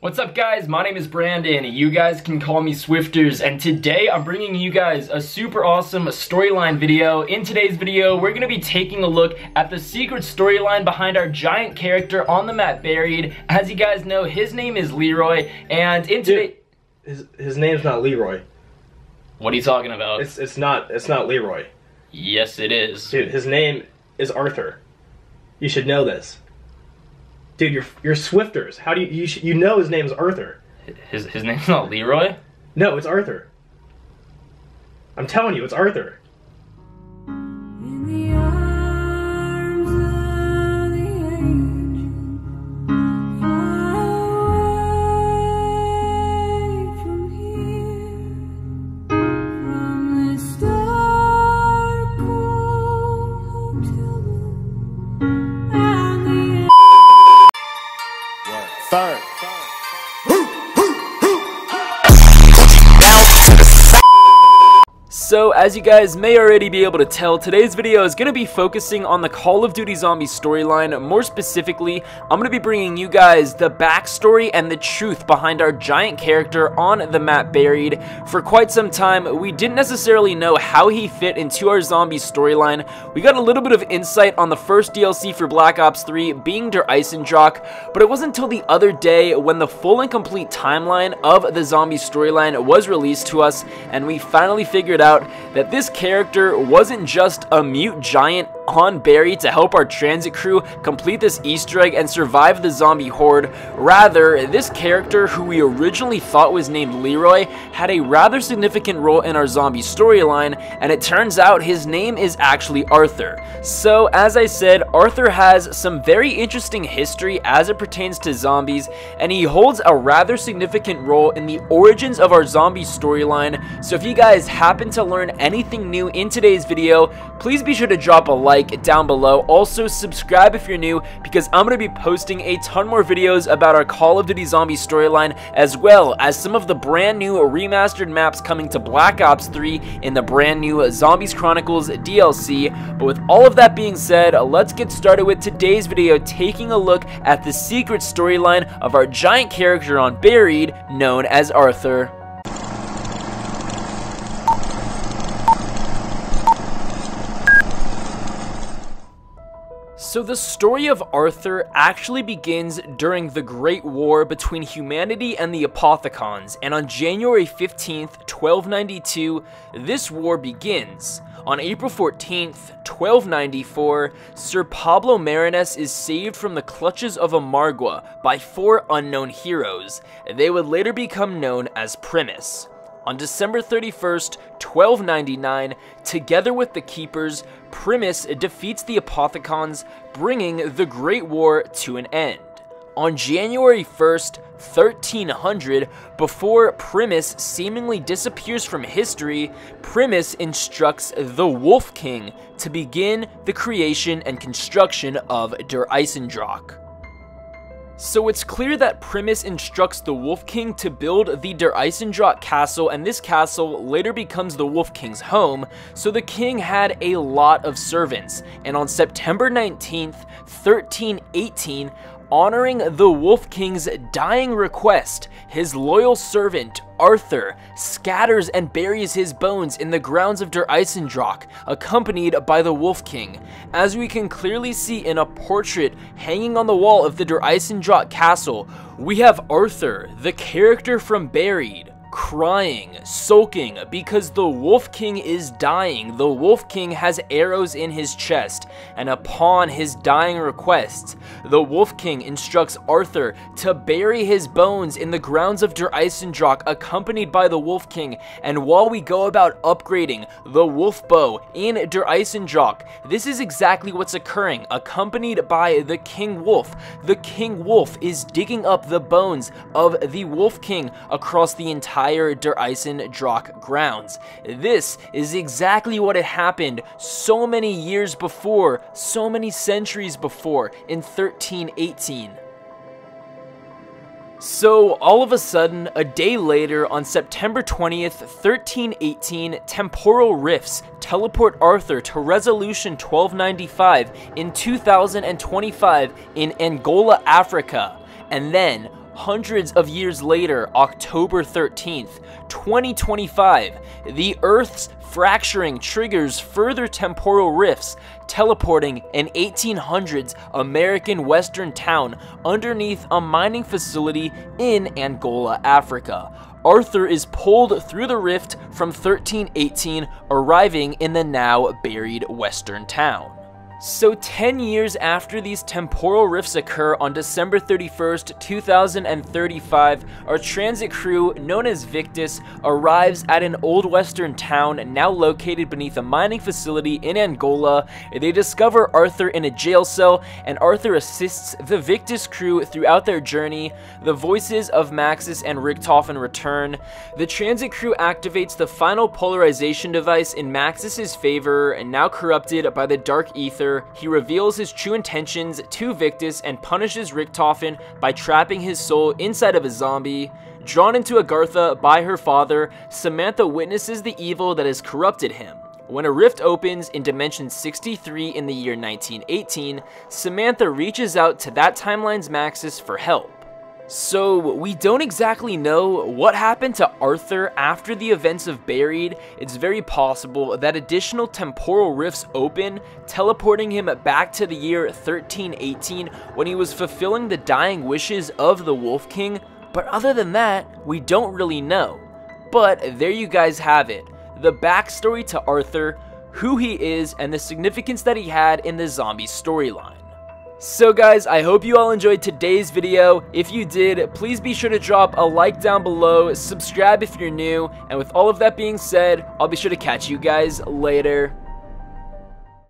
What's up guys, my name is Brandon, you guys can call me Swifterrs, and today I'm bringing you guys a super awesome storyline video. In today's video, we're going to be taking a look at the secret storyline behind our giant character on the map Buried. As you guys know, his name is Leroy, and in today... His name's not Leroy. What are you talking about? It's not Leroy. Yes, it is. Dude, his name is Arthur. You should know this. Dude, you're Swifterrs. How do you know his name is Arthur? His name's not Leroy? No, it's Arthur. I'm telling you, it's Arthur. In the arms of the angel, far away from here, from this dark cold hotel room, and the Third. So, as you guys may already be able to tell, today's video is going to be focusing on the Call of Duty Zombies storyline. More specifically, I'm going to be bringing you guys the backstory and the truth behind our giant character on the map Buried. For quite some time, we didn't necessarily know how he fit into our zombie storyline. We got a little bit of insight on the first DLC for Black Ops 3 being Der Eisendrache, but it wasn't until the other day when the full and complete timeline of the zombie storyline was released to us, and we finally figured out that this character wasn't just a mute giant on Buried to help our transit crew complete this Easter egg and survive the zombie horde. Rather, this character, who we originally thought was named Leroy, had a rather significant role in our zombie storyline, and it turns out his name is actually Arthur. So, as I said, Arthur has some very interesting history as it pertains to zombies, and he holds a rather significant role in the origins of our zombie storyline. So if you guys happen to learn anything new in today's video, please be sure to drop a like down below. Also subscribe if you're new, because I'm going to be posting a ton more videos about our Call of Duty Zombie storyline, as well as some of the brand new remastered maps coming to Black Ops 3 in the brand new Zombies Chronicles DLC. But with all of that being said, let's get started with today's video, taking a look at the secret storyline of our giant character on Buried, known as Arthur. So the story of Arthur actually begins during the Great War between humanity and the Apothicons, and on January 15th, 1292, this war begins. On April 14th, 1294, Sir Pablo Marinus is saved from the clutches of Amargua by 4 unknown heroes. They would later become known as Primus. On December 31st, 1299, together with the Keepers, Primus defeats the Apothicons, bringing the Great War to an end. On January 1st, 1300, before Primus seemingly disappears from history, Primus instructs the Wolf King to begin the creation and construction of Der Eisendrache. So it's clear that Primus instructs the Wolf King to build the Der Eisendrache castle, and this castle later becomes the Wolf King's home. So the king had a lot of servants, and on September 19th, 1318, honoring the Wolf King's dying request, his loyal servant Arthur scatters and buries his bones in the grounds of Der Eisendrache, accompanied by the Wolf King. As we can clearly see in a portrait hanging on the wall of the Der Eisendrache castle, we have Arthur, the character from Buried, crying, sulking, because the Wolf King is dying. The Wolf King has arrows in his chest, and upon his dying request, the Wolf King instructs Arthur to bury his bones in the grounds of Der Eisendrache, accompanied by the Wolf King. And while we go about upgrading the Wolf Bow in Der Eisendrache, this is exactly what's occurring, accompanied by the King Wolf. The King Wolf is digging up the bones of the Wolf King across the entire Der Eisendrache grounds. This is exactly what had happened so many years before, so many centuries before, in 1318. So, all of a sudden, a day later, on September 20th, 1318, temporal rifts teleport Arthur to Resolution 1295 in 2025 in Angola, Africa. And then, Hundreds of years later, October 13th, 2025, the Earth's fracturing triggers further temporal rifts, teleporting an 1800s American western town underneath a mining facility in Angola, Africa. Arthur is pulled through the rift from 1318, arriving in the now buried western town. So 10 years after these temporal rifts occur on December 31st, 2035, our transit crew, known as Victus, arrives at an old western town now located beneath a mining facility in Angola. They discover Arthur in a jail cell, and Arthur assists the Victus crew throughout their journey. The voices of Maxis and Richtofen return. The transit crew activates the final polarization device in Maxis' favor, and now corrupted by the dark ether. He reveals his true intentions to Victus and punishes Richtofen by trapping his soul inside of a zombie. Drawn into Agartha by her father, Samantha witnesses the evil that has corrupted him. When a rift opens in Dimension 63 in the year 1918, Samantha reaches out to that timeline's Maxis for help. So, we don't exactly know what happened to Arthur after the events of Buried. It's very possible that additional temporal rifts open, teleporting him back to the year 1318 when he was fulfilling the dying wishes of the Wolf King, but other than that, we don't really know. But there you guys have it, the backstory to Arthur, who he is, and the significance that he had in the zombie storyline. So guys, I hope you all enjoyed today's video. If you did, please be sure to drop a like down below, subscribe if you're new, and with all of that being said, I'll be sure to catch you guys later.